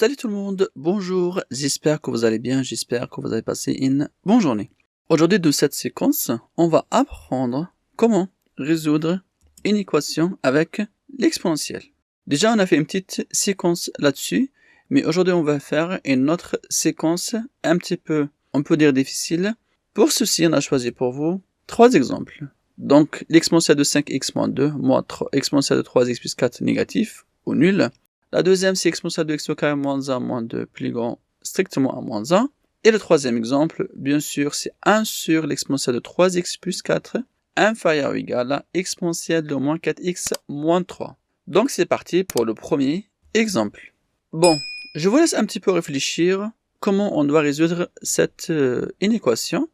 Salut tout le monde, bonjour, j'espère que vous allez bien, j'espère que vous avez passé une bonne journée. Aujourd'hui, dans cette séquence, on va apprendre comment résoudre une équation avec l'exponentielle. Déjà, on a fait une petite séquence là-dessus, mais aujourd'hui, on va faire une autre séquence un petit peu, on peut dire difficile. Pour ceci, on a choisi pour vous 3 exemples. Donc, l'exponentielle de 5x moins 2, moins exponentielle de 3x plus 4 négatif ou nul. La deuxième, c'est exponentielle de x au carré moins 1 moins 2 plus grand strictement à moins 1. Et le troisième exemple, bien sûr, c'est 1 sur l'exponentielle de 3x plus 4 inférieur ou égal à exponentielle de moins 4x moins 3. Donc c'est parti pour le premier exemple. Bon, je vous laisse un petit peu réfléchir comment on doit résoudre cette inéquation.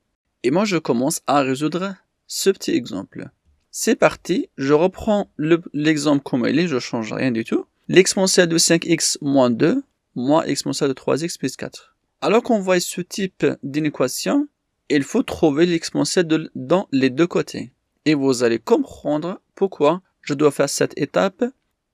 Et moi, je commence à résoudre ce petit exemple. C'est parti, je reprends l'exemple comme il est, je ne change rien du tout. L'exponentielle de 5x moins 2 moins exponentielle de 3x plus 4. Alors qu'on voit ce type d'inéquation, il faut trouver l'exponentielle dans les deux côtés. Et vous allez comprendre pourquoi je dois faire cette étape.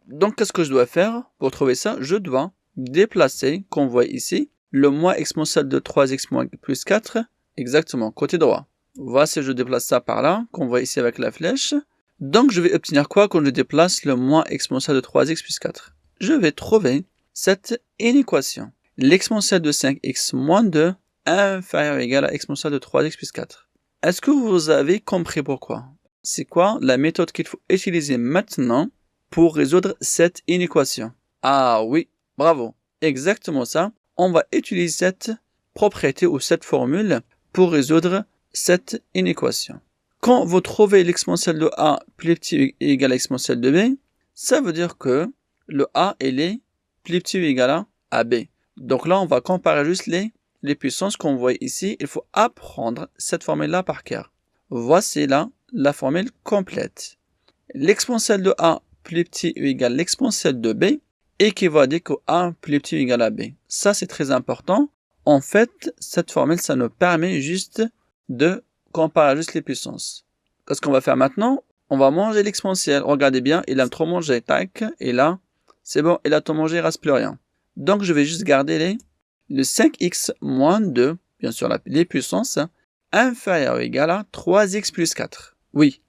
Donc, qu'est-ce que je dois faire pour trouver ça? Je dois déplacer, qu'on voit ici, le moins exponentielle de 3x moins plus 4, exactement, côté droit. Voici, je déplace ça par là, qu'on voit ici avec la flèche. Donc, je vais obtenir quoi quand je déplace le moins exponentielle de 3x plus 4? Je vais trouver cette inéquation. L'exponentielle de 5x moins 2 inférieur ou égal à exponentielle de 3x plus 4. Est-ce que vous avez compris pourquoi? C'est quoi la méthode qu'il faut utiliser maintenant pour résoudre cette inéquation? Ah oui, bravo. Exactement ça. On va utiliser cette propriété ou cette formule pour résoudre cette inéquation. Quand vous trouvez l'exponentielle de a plus petit ou égal à l'exponentielle de b, ça veut dire que le a est plus petit ou égal à b. Donc là, on va comparer juste les puissances qu'on voit ici. Il faut apprendre cette formule-là par cœur. Voici là la formule complète. L'exponentielle de a plus petit ou égal à l'exponentielle de b équivaut à dire que a plus petit ou égal à b. Ça, c'est très important. En fait, cette formule, ça nous permet juste de comparer juste les puissances. Qu'est-ce qu'on va faire maintenant? On va manger l'exponentielle. Regardez bien, il aime trop manger. Tac. Et là, c'est bon, il a tout mangé, il ne reste plus rien. Donc, je vais juste garder le 5x moins 2, bien sûr, les puissances, inférieur ou égal à 3x plus 4. Oui.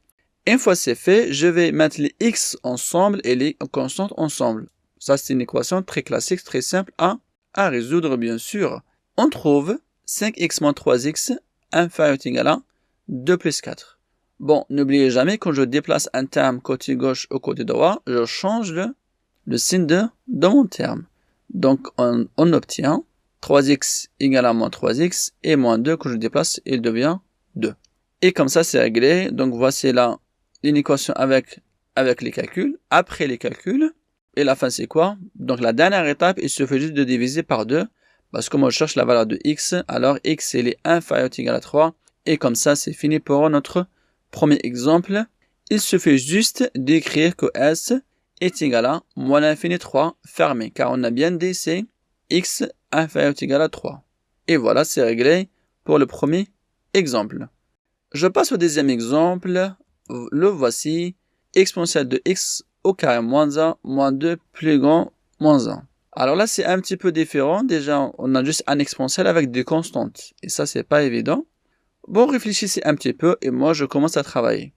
Une fois c'est fait, je vais mettre les x ensemble et les constantes ensemble. Ça, c'est une équation très classique, très simple à résoudre, bien sûr. On trouve 5x moins 3x inférieur ou égal à 2 plus 4. Bon, n'oubliez jamais, quand je déplace un terme côté gauche au côté droit, je change le signe de mon terme. Donc, on obtient 3x égale à moins 3x et moins 2, quand je déplace, il devient 2. Et comme ça, c'est réglé. Donc, voici là une équation avec les calculs. Après les calculs, et la fin, c'est quoi? Donc, la dernière étape, il suffit juste de diviser par 2. Parce que moi, je cherche la valeur de x. Alors, x, il est inférieur ou égal à 3. Et comme ça, c'est fini pour notre premier exemple. Il suffit juste d'écrire que s est égal à moins l'infini 3 fermé. Car on a bien dit, c'est x inférieur ou égal à 3. Et voilà, c'est réglé pour le premier exemple. Je passe au deuxième exemple. Le voici. Exponentielle de x au carré moins 1 moins 2 plus grand moins 1. Alors là, c'est un petit peu différent. Déjà, on a juste un exponentiel avec des constantes. Et ça, c'est pas évident. Bon, réfléchissez un petit peu et moi, je commence à travailler.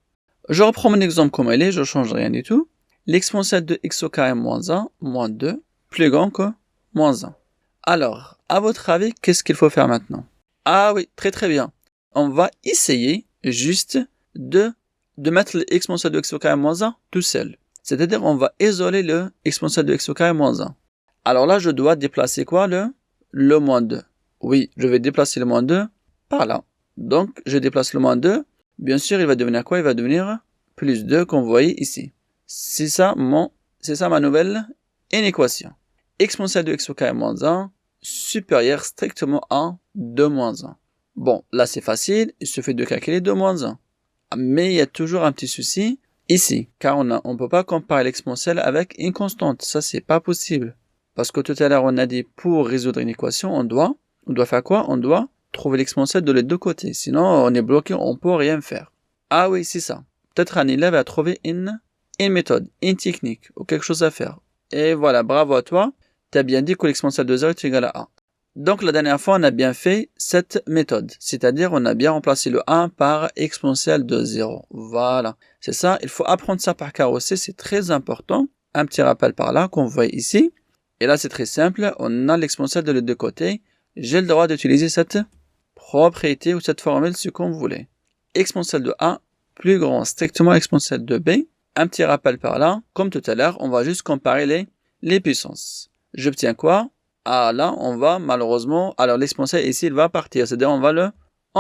Je reprends mon exemple comme il est, je ne change rien du tout. L'exponentielle de x au carré moins 1 moins 2 plus grand que moins 1. Alors, à votre avis, qu'est-ce qu'il faut faire maintenant? Ah oui, très très bien. On va essayer juste de mettre l'exponentielle de x au carré moins 1 tout seul. C'est-à-dire, on va isoler le exponentielle de x au carré moins 1. Alors là, je dois déplacer quoi? Le moins 2. Oui, je vais déplacer le moins 2 par là. Donc, je déplace le moins 2. Bien sûr, il va devenir quoi? Il va devenir plus 2 qu'on voyait ici. C'est ça ma nouvelle inéquation. Exponentielle de x au carré moins 1 supérieur strictement à 2 moins 1. Bon, là c'est facile, il suffit de calculer 2 moins 1. Mais il y a toujours un petit souci ici, car on ne peut pas comparer l'exponentielle avec une constante. Ça, c'est pas possible. Parce que tout à l'heure, on a dit pour résoudre une équation, on doit faire quoi? On doit trouver l'exponentielle de les deux côtés. Sinon, on est bloqué, on ne peut rien faire. Ah oui, c'est ça. Peut-être un élève a trouvé une méthode, une technique ou quelque chose à faire. Et voilà, bravo à toi. tu as bien dit que l'exponentielle de 0 est égal à 1. Donc, la dernière fois, on a bien fait cette méthode. C'est-à-dire, on a bien remplacé le 1 par exponentielle de 0. Voilà. C'est ça. Il faut apprendre ça par cœur aussi. C'est très important. Un petit rappel par là qu'on voit ici. Et là, c'est très simple. On a l'exponentielle de les deux côtés. J'ai le droit d'utiliser cette propriété ou cette formule, ce qu'on voulait. Exponentielle de A plus grand strictement exponentielle de B. Un petit rappel par là. Comme tout à l'heure, on va juste comparer les puissances. J'obtiens quoi? Ah là, on va malheureusement, alors l'exponentielle ici, il va partir. C'est-à-dire, on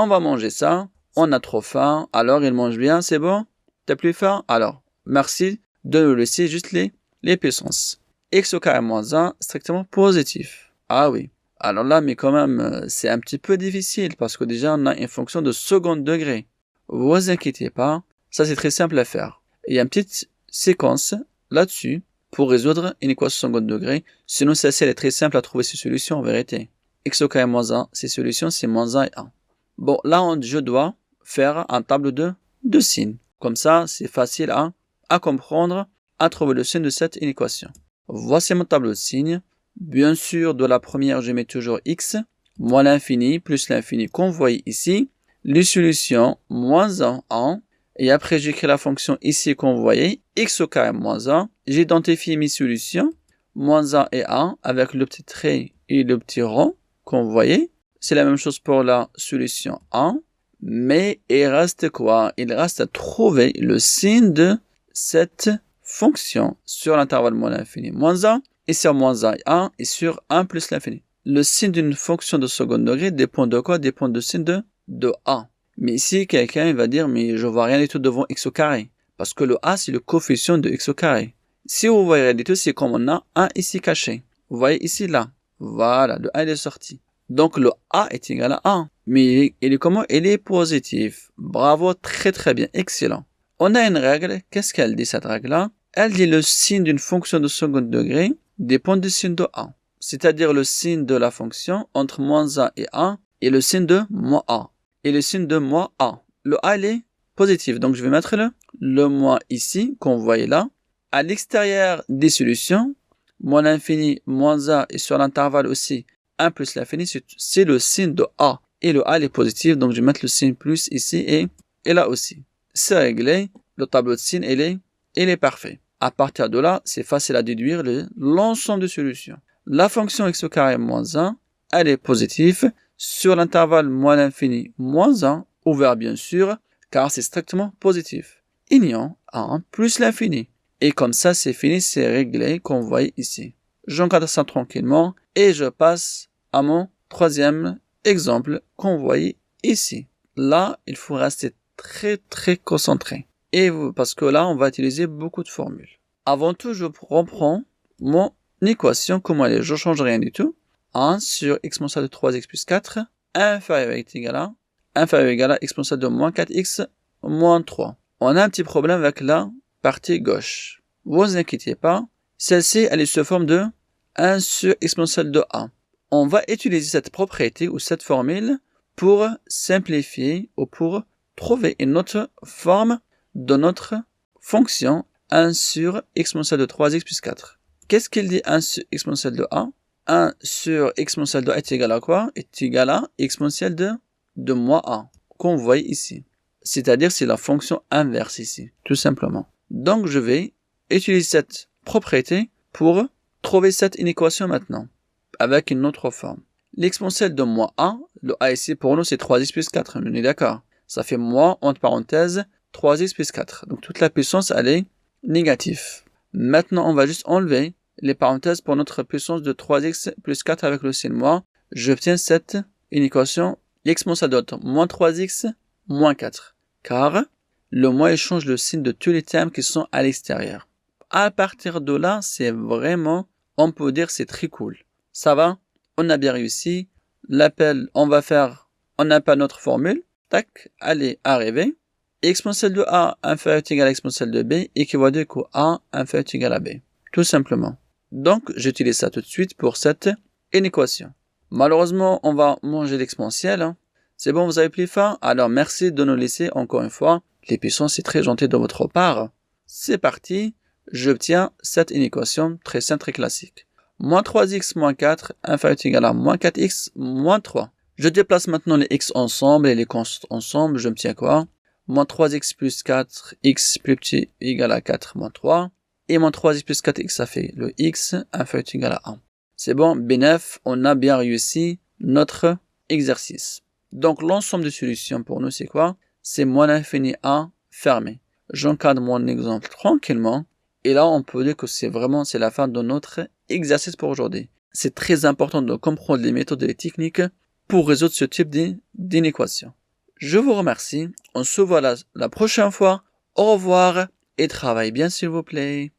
va manger ça. On a trop faim. Alors, il mange bien, c'est bon? T'as plus faim? Alors, merci de nous laisser juste les puissances. X au carré moins 1, strictement positif. Ah oui. Alors là, mais quand même, c'est un petit peu difficile parce que déjà, on a une fonction de second degré. Vous inquiétez pas. Ça, c'est très simple à faire. Il y a une petite séquence là-dessus pour résoudre une équation second degré. Sinon, celle-ci, elle est très simple à trouver ses solutions en vérité. X au carré moins 1, ses solutions, c'est moins 1 et 1. Bon, là, je dois faire un tableau de signes. Comme ça, c'est facile à comprendre, à trouver le signe de cette inéquation. Voici mon tableau de signes. Bien sûr, de la première, je mets toujours x, moins l'infini, plus l'infini qu'on voit ici. Les solutions, moins 1, 1. Et après, j'écris la fonction ici qu'on voyait, x au carré moins 1. J'identifie mes solutions, moins 1 et 1, avec le petit trait et le petit rond qu'on voyait. C'est la même chose pour la solution 1. Mais il reste quoi? Il reste à trouver le signe de cette fonction sur l'intervalle moins l'infini, moins 1, et sur moins 1 et 1, et sur 1 plus l'infini. Le signe d'une fonction de second degré dépend de quoi? Dépend du signe de a. Mais ici, quelqu'un va dire, mais je vois rien du tout devant x au carré. Parce que le a, c'est le coefficient de x au carré. Si vous voyez rien du tout, c'est comme on a 1 ici caché. Vous voyez ici, là. Voilà, le 1 il est sorti. Donc le a est égal à 1. Mais il est comment? Il est positif. Bravo, très très bien, excellent. On a une règle. Qu'est-ce qu'elle dit cette règle-là? Elle dit le signe d'une fonction de second degré dépend du signe de a. C'est-à-dire le signe de la fonction entre moins 1 et 1 et le signe de moins a. Et le signe de moins a. Le a, il est positif. Donc je vais mettre le moins ici, qu'on voit là. À l'extérieur des solutions, moins l'infini, moins a, et sur l'intervalle aussi, 1 plus l'infini, c'est le signe de a. Et le a, il est positif. Donc je vais mettre le signe plus ici et là aussi. C'est réglé. Le tableau de signes, il est parfait. À partir de là, c'est facile à déduire l'ensemble des solutions. La fonction x au carré moins 1, elle est positive sur l'intervalle moins l'infini moins 1, ouvert bien sûr, car c'est strictement positif. Union 1 plus l'infini. Et comme ça, c'est fini, c'est réglé, qu'on voit ici. J'encadre ça tranquillement et je passe à mon troisième exemple qu'on voit ici. Là, il faut rester très très concentré. Parce que là, on va utiliser beaucoup de formules. Avant tout, je reprends mon équation, comment elle est. Je ne change rien du tout. 1 sur exponentielle de 3x plus 4, inférieur ou égal à exponentielle de moins 4x moins 3. On a un petit problème avec la partie gauche. Vous inquiétez pas. Celle-ci, elle est sous forme de 1 sur exponentielle de a. On va utiliser cette propriété ou cette formule pour simplifier ou pour trouver une autre forme de notre fonction 1 sur exponentielle de 3x plus 4. Qu'est-ce qu'il dit 1 sur exponentielle de a? 1 sur exponentielle de a est égal à quoi? Est égal à exponentielle de moins a, qu'on voit ici. C'est-à-dire c'est la fonction inverse ici, tout simplement. Donc je vais utiliser cette propriété pour trouver cette inéquation maintenant, avec une autre forme. L'exponentielle de moins a, le a ici pour nous c'est 3x plus 4, on est d'accord? Ça fait moins, entre parenthèses, 3x plus 4. Donc toute la puissance, elle est négative. Maintenant, on va juste enlever les parenthèses pour notre puissance de 3x plus 4 avec le signe moins. J'obtiens cette inéquation exponentielle de moins 3x moins 4. Car le moins échange le signe de tous les termes qui sont à l'extérieur. À partir de là, c'est vraiment, on peut dire, c'est très cool. Ça va? On a bien réussi. L'appel, on n'a pas notre formule. Tac, elle est arrivée. Exponentielle de a inférieur ou égal à exponentielle de b équivaut à a inférieur ou égal à b. Tout simplement. Donc, j'utilise ça tout de suite pour cette inéquation. Malheureusement, on va manger l'exponentielle. C'est bon, vous avez plus faim? Alors, merci de nous laisser encore une fois. Les puissances, c'est très gentil de votre part. C'est parti. J'obtiens cette inéquation très simple, très classique. Moins 3x moins 4 inférieur ou égal à moins 4x moins 3. Je déplace maintenant les x ensemble et les constantes ensemble. Je me tiens à quoi? Moins 3x plus 4x plus petit égal à 4 moins 3. Et moins 3x plus 4x, ça fait le x inférieur ou égal à 1. C'est bon, bénef, on a bien réussi notre exercice. Donc l'ensemble des solutions pour nous, c'est quoi? C'est moins l'infini 1 fermé. J'encadre mon exemple tranquillement. Et là, on peut dire que c'est la fin de notre exercice pour aujourd'hui. C'est très important de comprendre les méthodes et les techniques pour résoudre ce type d'inéquation. Je vous remercie. On se voit la prochaine fois. Au revoir et travaillez bien s'il vous plaît.